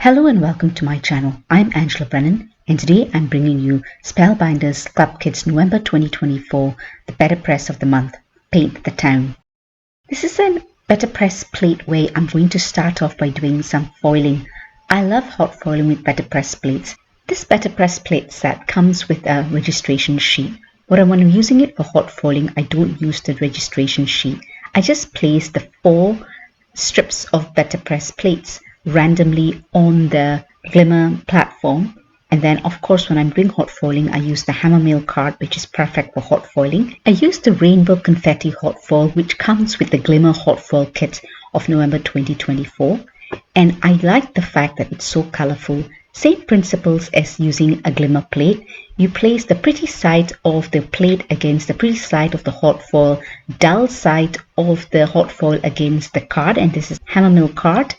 Hello and welcome to my channel. I'm Angela Brennan and today I'm bringing you Spellbinders Clubkits November 2024, the BetterPress of the month, Paint the Town. This is a BetterPress plate where I'm going to start off by doing some foiling. I love hot foiling with BetterPress plates. This BetterPress plate set comes with a registration sheet. When I'm using it for hot foiling, I don't use the registration sheet. I just place the 4 strips of BetterPress plates randomly on the Glimmer platform, and then of course when I'm doing hot foiling I use the hammer card, which is perfect for hot foiling. I use the rainbow confetti hot foil which comes with the Glimmer hot foil kit of November 2024, and I like the fact that it's so colorful. Same principles as using a Glimmer plate. You place the pretty side of the plate against the pretty side of the hot foil, dull side of the hot foil against the card, and this is hammer card.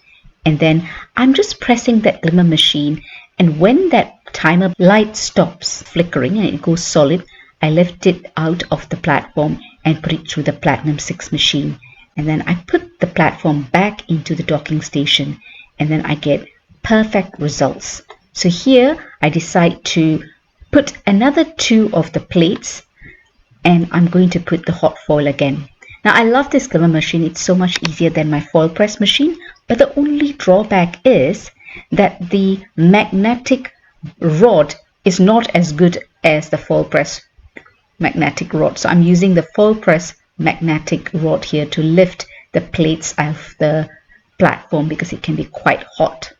And then I'm just pressing that Glimmer machine, and when that timer light stops flickering and it goes solid, I lift it out of the platform and put it through the Platinum 6 machine. And then I put the platform back into the docking station, and then I get perfect results. So here I decide to put another 2 of the plates, and I'm going to put the hot foil again. Now I love this Glimmer machine, it's so much easier than my foil press machine, but the only drawback is that the magnetic rod is not as good as the foil press magnetic rod. So I'm using the foil press magnetic rod here to lift the plates off the platform because it can be quite hot.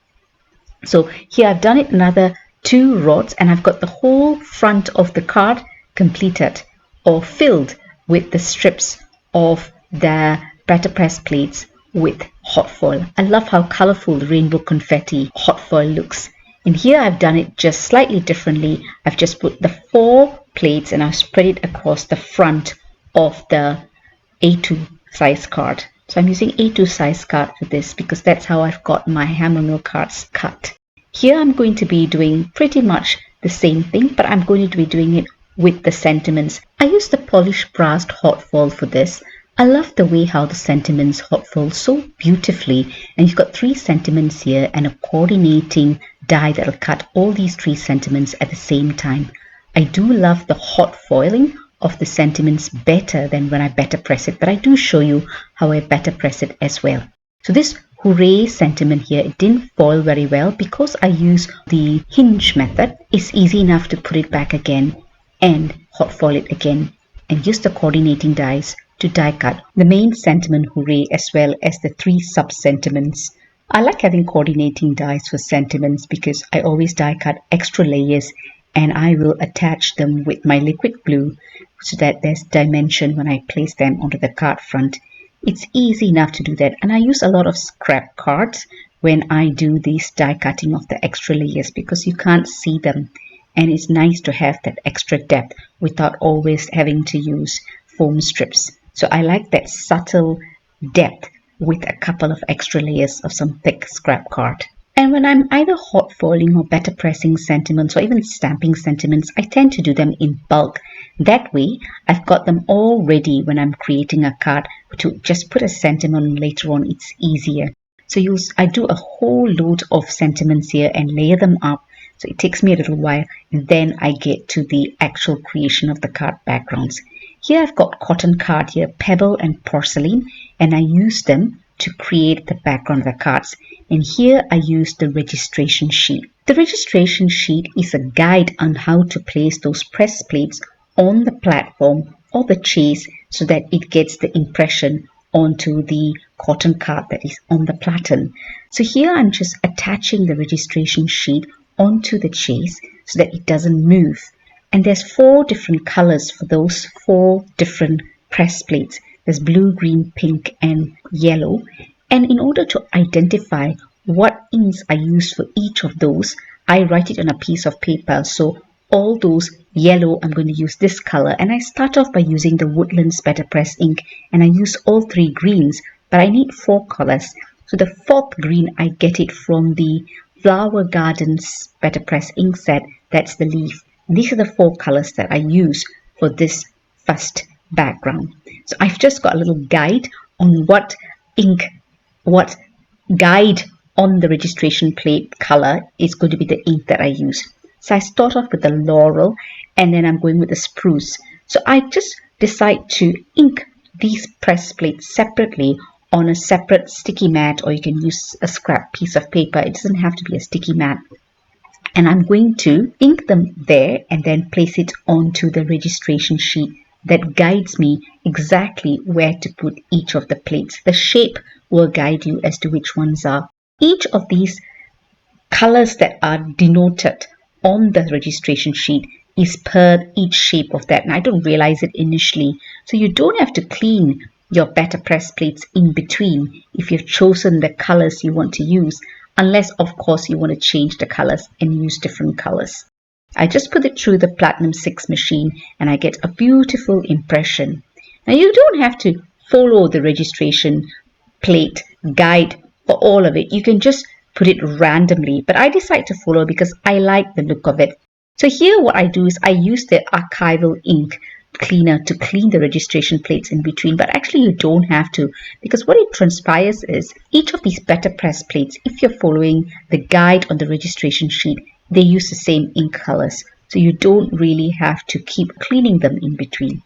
So here I've done it another 2 rods, and I've got the whole front of the card completed or filled with the strips of the BetterPress plates with hot foil. I love how colorful the rainbow confetti hot foil looks. And here I've done it just slightly differently. I've just put the 4 plates and I've spread it across the front of the A2 size card. So I'm using A2 size card for this because that's how I've got my hammer cards cut. Here I'm going to be doing pretty much the same thing, but I'm going to be doing it with the sentiments. I use the polished brass hot foil for this. I love the way how the sentiments hot foil so beautifully, and you've got 3 sentiments here and a coordinating die that'll cut all these 3 sentiments at the same time. I do love the hot foiling of the sentiments better than when I better press it, but I do show you how I better press it as well. So this hooray sentiment here, it didn't foil very well because I use the hinge method. It's easy enough to put it back again and hot foil it again and use the coordinating dies to die cut the main sentiment hooray as well as the 3 sub sentiments. I like having coordinating dies for sentiments because I always die cut extra layers, and I will attach them with my liquid glue so that there's dimension when I place them onto the card front. It's easy enough to do that, and I use a lot of scrap cards when I do this die cutting of the extra layers because you can't see them, and it's nice to have that extra depth without always having to use foam strips. So I like that subtle depth with a couple of extra layers of some thick scrap card. And when I'm either hot foiling or better pressing sentiments or even stamping sentiments, I tend to do them in bulk. That way, I've got them all ready when I'm creating a card to just put a sentiment later on. It's easier. So I do a whole load of sentiments here and layer them up. So it takes me a little while, and then I get to the actual creation of the card backgrounds. Here I've got cotton card here, pebble and porcelain, and I use them to create the background of the cards. And here I use the registration sheet. The registration sheet is a guide on how to place those press plates on the platform or the chase so that it gets the impression onto the cotton card that is on the platen. So here I'm just attaching the registration sheet onto the chase so that it doesn't move. And there's 4 different colors for those 4 different press plates. There's blue, green, pink, and yellow. And in order to identify what inks I use for each of those, I write it on a piece of paper. So all those yellow, I'm going to use this color. And I start off by using the Woodlands BetterPress ink, and I use all 3 greens, but I need 4 colors. So the 4th green, I get it from the Flower Gardens BetterPress ink set. That's the leaf. And these are the 4 colors that I use for this first background. So I've just got a little guide on what ink, what guide on the registration plate color is going to be the ink that I use. So I start off with the laurel and then I'm going with the spruce. So I just decide to ink these press plates separately on a separate sticky mat, or you can use a scrap piece of paper. It doesn't have to be a sticky mat. And I'm going to ink them there and then place it onto the registration sheet that guides me exactly where to put each of the plates. The shape will guide you as to which ones are. Each of these colors that are denoted on the registration sheet is per each shape of that, and I don't realize it initially. So you don't have to clean your BetterPress plates in between if you've chosen the colors you want to use, unless of course you want to change the colors and use different colors. I just put it through the Platinum 6 machine and I get a beautiful impression. Now you don't have to follow the registration plate guide for all of it. You can just put it randomly, but I decide to follow because I like the look of it. So here what I do is I use the archival ink cleaner to clean the registration plates in between, but actually you don't have to, because what it transpires is each of these BetterPress plates, if you're following the guide on the registration sheet, they use the same ink colors, so you don't really have to keep cleaning them in between.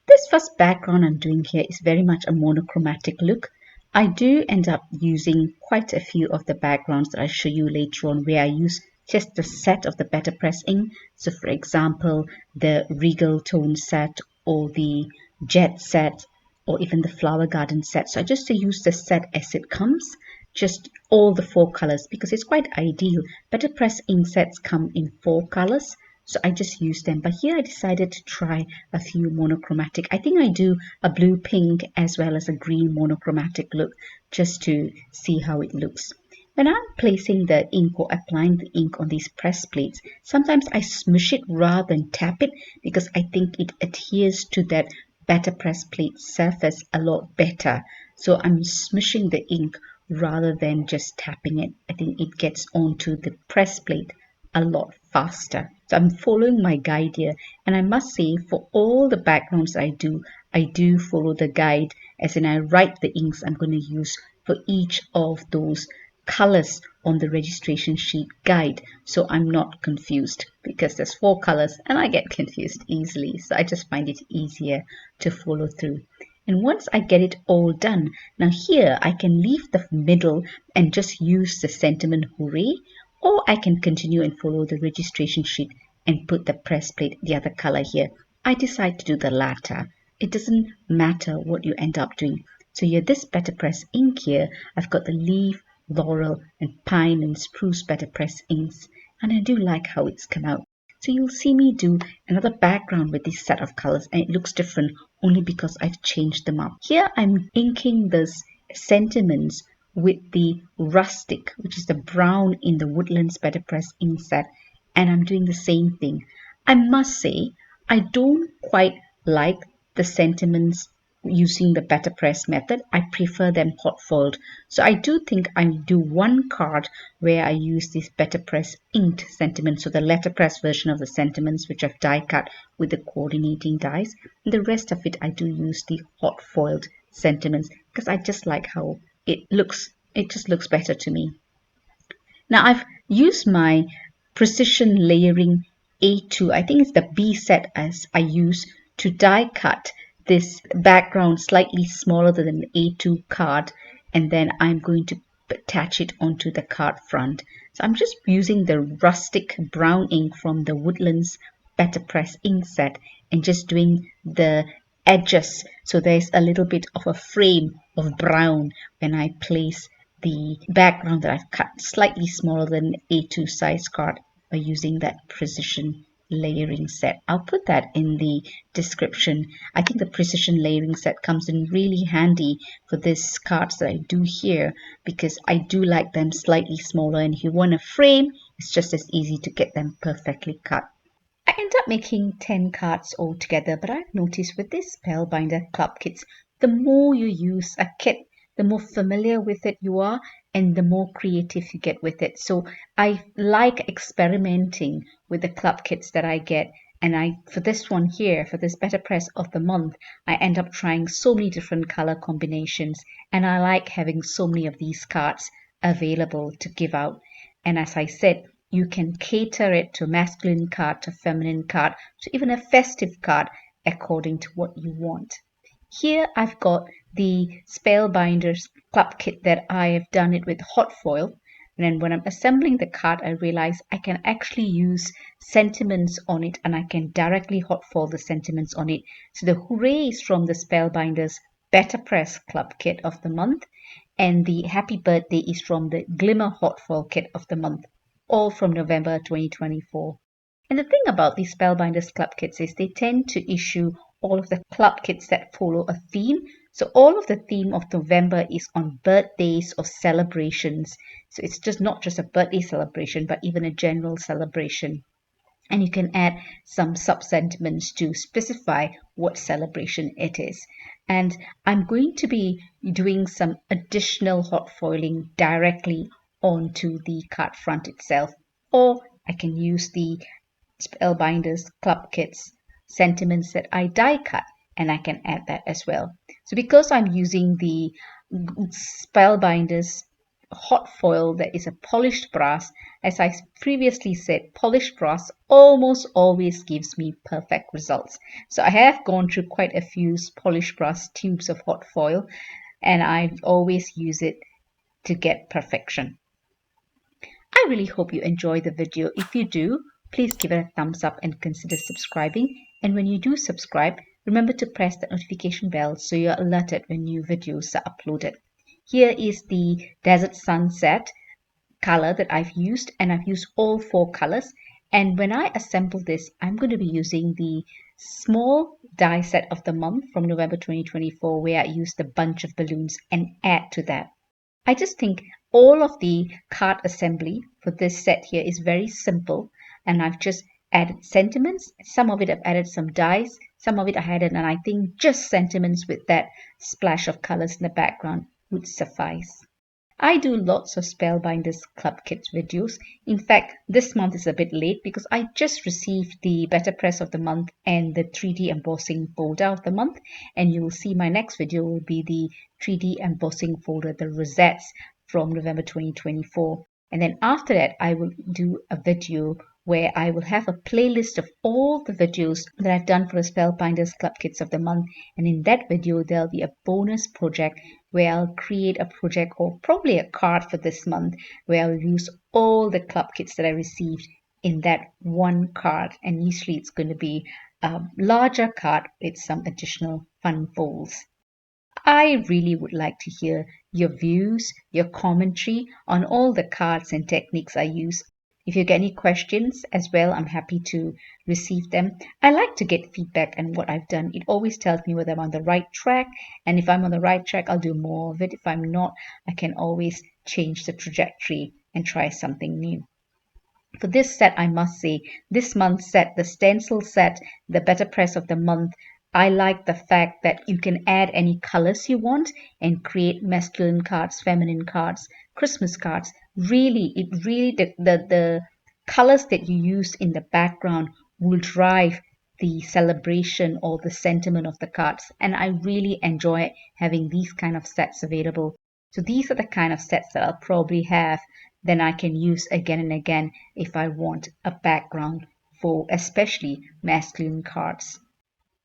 This first background I'm doing here is very much a monochromatic look. I do end up using quite a few of the backgrounds that I'll show you later on where I use just the set of the BetterPress ink. So for example, the Regal tone set or the Jet set or even the Flower Garden set. So I just use the set as it comes, just all the 4 colors, because it's quite ideal. BetterPress ink sets come in 4 colors. So I just use them. But here I decided to try a few monochromatic. I think I do a blue pink as well as a green monochromatic look just to see how it looks. When I'm placing the ink or applying the ink on these press plates, sometimes I smush it rather than tap it because I think it adheres to that BetterPress plate surface a lot better. So I'm smushing the ink rather than just tapping it. I think it gets onto the press plate a lot faster. So I'm following my guide here, and I must say for all the backgrounds I do follow the guide, as in I write the inks I'm going to use for each of those colors on the registration sheet guide, so I'm not confused, because there's 4 colors and I get confused easily, so I just find it easier to follow through. And once I get it all done, now here I can leave the middle and just use the sentiment hooray, or I can continue and follow the registration sheet and put the press plate the other color here. I decide to do the latter. It doesn't matter what you end up doing. So here, this BetterPress ink here, I've got the leaf, laurel and pine and spruce BetterPress inks, and I do like how it's come out. So you'll see me do another background with this set of colors, and it looks different only because I've changed them up. Here I'm inking this sentiments with the rustic, which is the brown in the Woodlands BetterPress ink set, and I'm doing the same thing. I must say I don't quite like the sentiments using the BetterPress method. I prefer them hot foiled. So I do think I do one card where I use this BetterPress inked sentiments, so the letterpress version of the sentiments, which I've die cut with the coordinating dies. And the rest of it I do use the hot foiled sentiments because I just like how it looks. It just looks better to me. Now I've used my precision layering A2, I think it's the B set, as I use to die cut this background slightly smaller than the A2 card, and then I'm going to attach it onto the card front. So I'm just using the rustic brown ink from the Woodlands BetterPress ink set and just doing the edges, so there's a little bit of a frame of brown when I place the background that I've cut slightly smaller than A2 size card by using that precision layering set. I'll put that in the description. I think the precision layering set comes in really handy for these cards that I do here because I do like them slightly smaller, and if you want a frame, it's just as easy to get them perfectly cut. I end up making 10 cards altogether, but I've noticed with this Spellbinder Club kits, the more you use a kit, the more familiar with it you are and the more creative you get with it. So I like experimenting with the club kits that I get. And for this one here, for this BetterPress of the month, I end up trying so many different color combinations. And I like having so many of these cards available to give out. And as I said, you can cater it to a masculine card, to a feminine card, to even a festive card according to what you want. Here I've got the Spellbinders Club Kit that I have done it with hot foil. And then when I'm assembling the card, I realize I can actually use sentiments on it and I can directly hot foil the sentiments on it. So the hooray is from the Spellbinders BetterPress Club Kit of the month, and the happy birthday is from the Glimmer hot foil kit of the month, all from November 2024. And the thing about these Spellbinders Club Kits is they tend to issue all of the club kits that follow a theme. So all of the theme of November is on birthdays or celebrations. So it's just not just a birthday celebration, but even a general celebration. And you can add some sub-sentiments to specify what celebration it is. And I'm going to be doing some additional hot foiling directly onto the card front itself, or I can use the Spellbinders Club Kits sentiments that I die cut, and I can add that as well. So because I'm using the Spellbinders hot foil that is a polished brass, as I previously said, polished brass almost always gives me perfect results. So I have gone through quite a few polished brass tubes of hot foil, and I always use it to get perfection. I really hope you enjoy the video. If you do, please give it a thumbs up and consider subscribing. And when you do subscribe, remember to press the notification bell so you're alerted when new videos are uploaded. Here is the Desert Sunset color that I've used, and I've used all 4 colors. And when I assemble this, I'm going to be using the small die set of the month from November 2024, where I used a bunch of balloons and add to that. I just think all of the card assembly for this set here is very simple, and I've just added sentiments. Some of it I've added some dies, some of it I added, and I think just sentiments with that splash of colors in the background would suffice. I do lots of Spellbinders Club Kits videos. In fact, this month is a bit late because I just received the BetterPress of the month and the 3D embossing folder of the month. And you will see my next video will be the 3D embossing folder, the rosettes from November 2024. And then after that, I will do a video where I will have a playlist of all the videos that I've done for the Spellbinders Club Kits of the month. And in that video, there'll be a bonus project where I'll create a project or probably a card for this month where I'll use all the club kits that I received in that one card. And usually it's going to be a larger card with some additional fun folds. I really would like to hear your views, your commentary on all the cards and techniques I use. If you get any questions as well, I'm happy to receive them. I like to get feedback on what I've done. It always tells me whether I'm on the right track, and if I'm on the right track, I'll do more of it. If I'm not, I can always change the trajectory and try something new. For this set, I must say, this month's set, the stencil set, the BetterPress of the month, I like the fact that you can add any colors you want and create masculine cards, feminine cards, Christmas cards. Really, the colors that you use in the background will drive the celebration or the sentiment of the cards. And I really enjoy having these kind of sets available. So these are the kind of sets that I'll probably have, then I can use again and again if I want a background for especially masculine cards.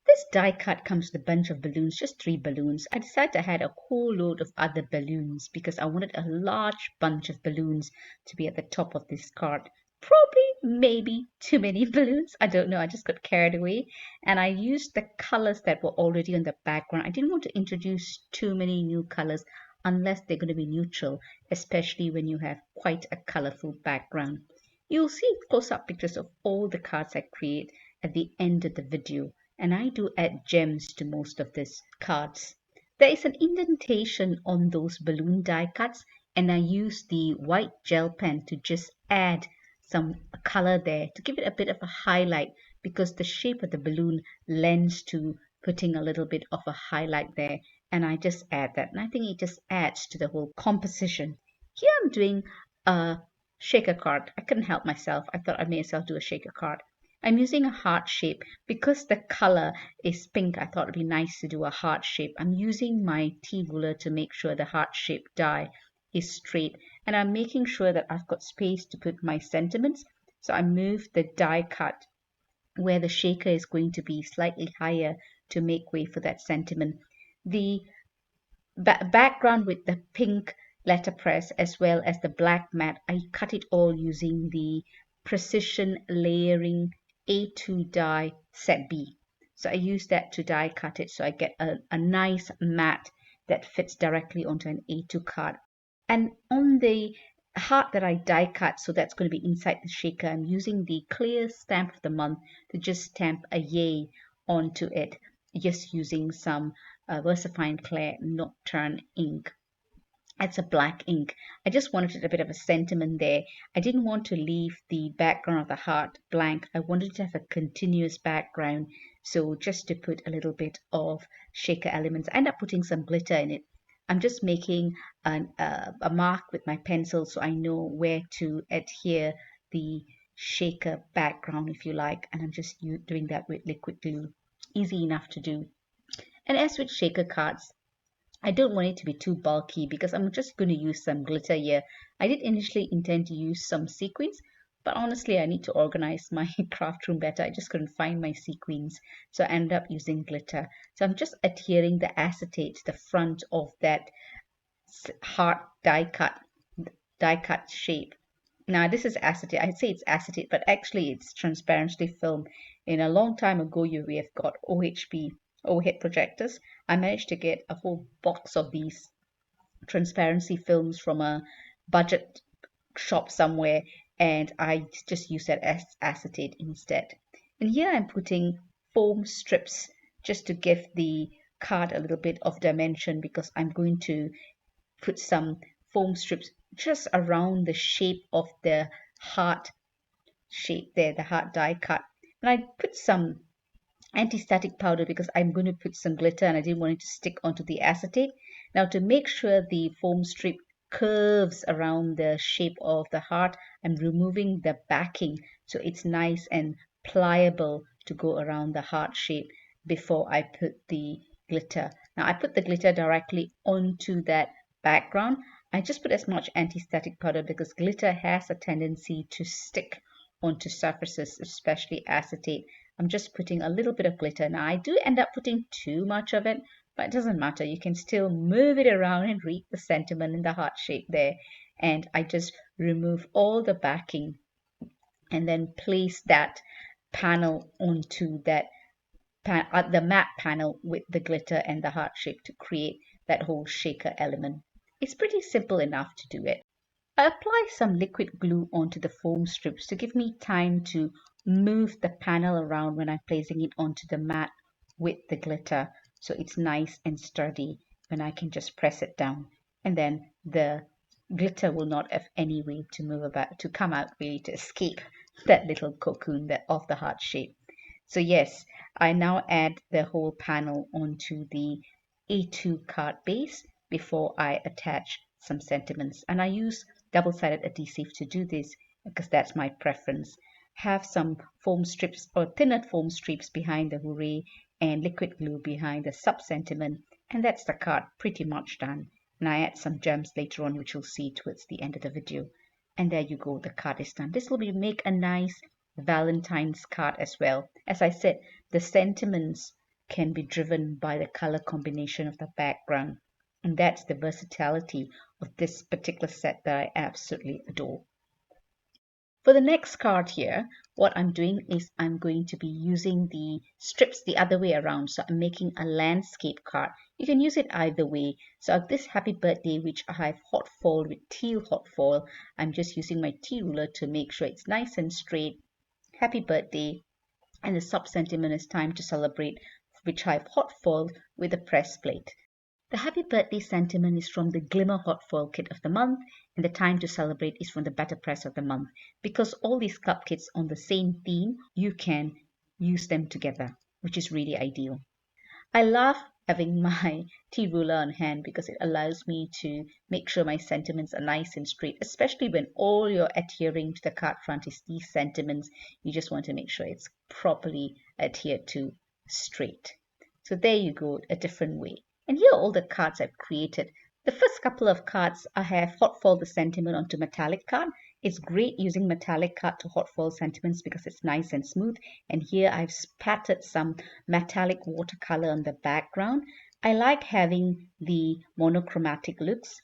This die cut comes with a bunch of balloons, just 3 balloons. I decided to add a whole load of other balloons because I wanted a large bunch of balloons to be at the top of this card. Probably, maybe too many balloons. I don't know. I just got carried away. And I used the colors that were already on the background. I didn't want to introduce too many new colors unless they're going to be neutral, especially when you have quite a colorful background. You'll see close-up pictures of all the cards I create at the end of the video. And I do add gems to most of these cards. There is an indentation on those balloon die cuts, and I use the white gel pen to just add some color there to give it a bit of a highlight because the shape of the balloon lends to putting a little bit of a highlight there, and I just add that, and I think it just adds to the whole composition. Here I'm doing a shaker card. I couldn't help myself. I thought I may as well do a shaker card. I'm using a heart shape because the color is pink. I thought it'd be nice to do a heart shape. I'm using my tea ruler to make sure the heart shape die is straight and I'm making sure that I've got space to put my sentiments. So I move the die cut where the shaker is going to be slightly higher to make way for that sentiment. The background with the pink letterpress as well as the black mat, I cut it all using the precision layering A2 die set B. So I use that to die cut it so I get a nice mat that fits directly onto an A2 card. And on the heart that I die cut, so that's going to be inside the shaker, I'm using the clear stamp of the month to just stamp a yay onto it, just using some VersaFine Clear Nocturne ink. It's a black ink. I just wanted a bit of a sentiment there. I didn't want to leave the background of the heart blank. I wanted to have a continuous background. So just to put a little bit of shaker elements, I end up putting some glitter in it. I'm just making a mark with my pencil so I know where to adhere the shaker background, if you like. And I'm just doing that with liquid glue. Easy enough to do. And as with shaker cards, I don't want it to be too bulky because I'm just going to use some glitter here. I did initially intend to use some sequins, but honestly, I need to organize my craft room better. I just couldn't find my sequins, so I ended up using glitter. So I'm just adhering the acetate to the front of that heart die cut shape. Now this is acetate. I'd say it's acetate, but actually it's transparency film. In a long time ago, we have got OHP, overhead projectors. I managed to get a whole box of these transparency films from a budget shop somewhere, and I just use that as acetate instead. And here I'm putting foam strips just to give the card a little bit of dimension because I'm going to put some foam strips just around the shape of the heart shape there, the heart die cut. And I put some anti-static powder because I'm going to put some glitter and I didn't want it to stick onto the acetate. Now to make sure the foam strip curves around the shape of the heart, I'm removing the backing so it's nice and pliable to go around the heart shape before I put the glitter. Now I put the glitter directly onto that background. I just put as much anti-static powder because glitter has a tendency to stick onto surfaces, especially acetate. I'm just putting a little bit of glitter. Now I do end up putting too much of it, but it doesn't matter. You can still move it around and read the sentiment in the heart shape there. And I just remove all the backing and then place that panel onto that the matte panel with the glitter and the heart shape to create that whole shaker element. It's pretty simple enough to do it. I apply some liquid glue onto the foam strips to give me time to move the panel around when I'm placing it onto the mat with the glitter so it's nice and sturdy when I can just press it down, and then the glitter will not have any way to move about, to come out really, to escape that little cocoon that of the heart shape. So yes, I now add the whole panel onto the A2 card base before I attach some sentiments, and I use double-sided adhesive to do this because that's my preference. Have some foam strips or thinner foam strips behind the hooray and liquid glue behind the sub-sentiment, and that's the card pretty much done. And I add some gems later on, which you'll see towards the end of the video. And there you go, the card is done. This will make a nice Valentine's card as well. As I said, the sentiments can be driven by the color combination of the background. And that's the versatility of this particular set that I absolutely adore. For the next card here, what I'm doing is I'm going to be using the strips the other way around. So I'm making a landscape card. You can use it either way. So this happy birthday, which I have hot foiled with teal hot foil, I'm just using my T ruler to make sure it's nice and straight. Happy birthday. And the sub-sentiment is time to celebrate, which I've hot foiled with a press plate. The happy birthday sentiment is from the Glimmer hot foil kit of the month, and the time to celebrate is from the BetterPress of the month. Because all these club kits on the same theme, you can use them together, which is really ideal. I love having my T ruler on hand because it allows me to make sure my sentiments are nice and straight, especially when all you're adhering to the card front is these sentiments. You just want to make sure it's properly adhered to straight. So there you go, a different way. And here are all the cards I've created The first couple of cards I have hot foiled the sentiment onto metallic card. It's great using metallic card to hot foil sentiments because it's nice and smooth. And here I've spattered some metallic watercolor on the background. I like having the monochromatic looks.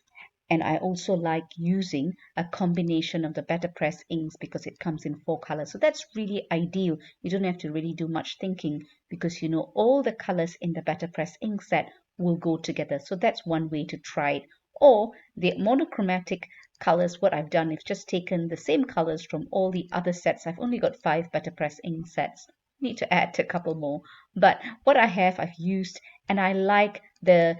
And I also like using a combination of the BetterPress inks because it comes in 4 colors. So that's really ideal. You don't have to really do much thinking because you know all the colors in the BetterPress ink set will go together. So that's one way to try it. Or the monochromatic colors, what I've done is just taken the same colors from all the other sets. I've only got 5 BetterPress ink sets. Need to add a couple more. But what I have, I've used, and I like the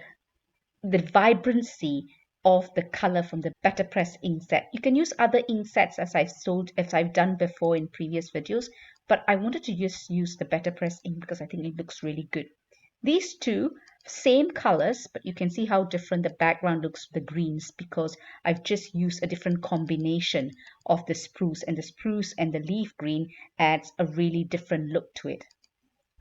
vibrancy of the color from the BetterPress ink set. You can use other ink sets as I've done before in previous videos, but I wanted to just use the BetterPress ink because I think it looks really good. These two, same colors, but you can see how different the background looks with the greens because I've just used a different combination of the spruce, and the spruce and the leaf green adds a really different look to it.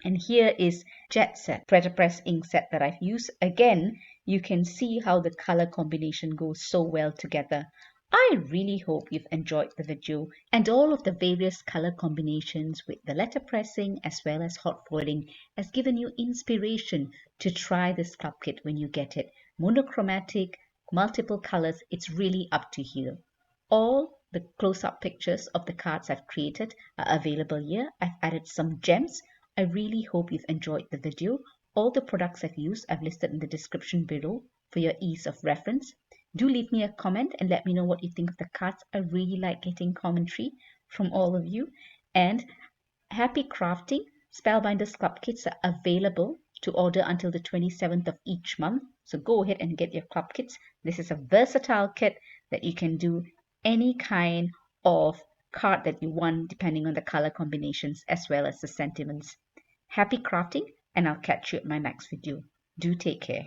And here is Jet Set BetterPress ink set that I've used. Again, you can see how the color combination goes so well together. I really hope you've enjoyed the video and all of the various color combinations with the letterpressing as well as hot foiling has given you inspiration to try this club kit when you get it. Monochromatic, multiple colors, it's really up to you. All the close-up pictures of the cards I've created are available here. I've added some gems. I really hope you've enjoyed the video. All the products I've used I've listed in the description below for your ease of reference. Do leave me a comment and let me know what you think of the cards. I really like getting commentary from all of you. And happy crafting. Spellbinders Club Kits are available to order until the 27th of each month. So go ahead and get your club kits. This is a versatile kit that you can do any kind of card that you want depending on the color combinations as well as the sentiments. Happy crafting, and I'll catch you at my next video. Do take care.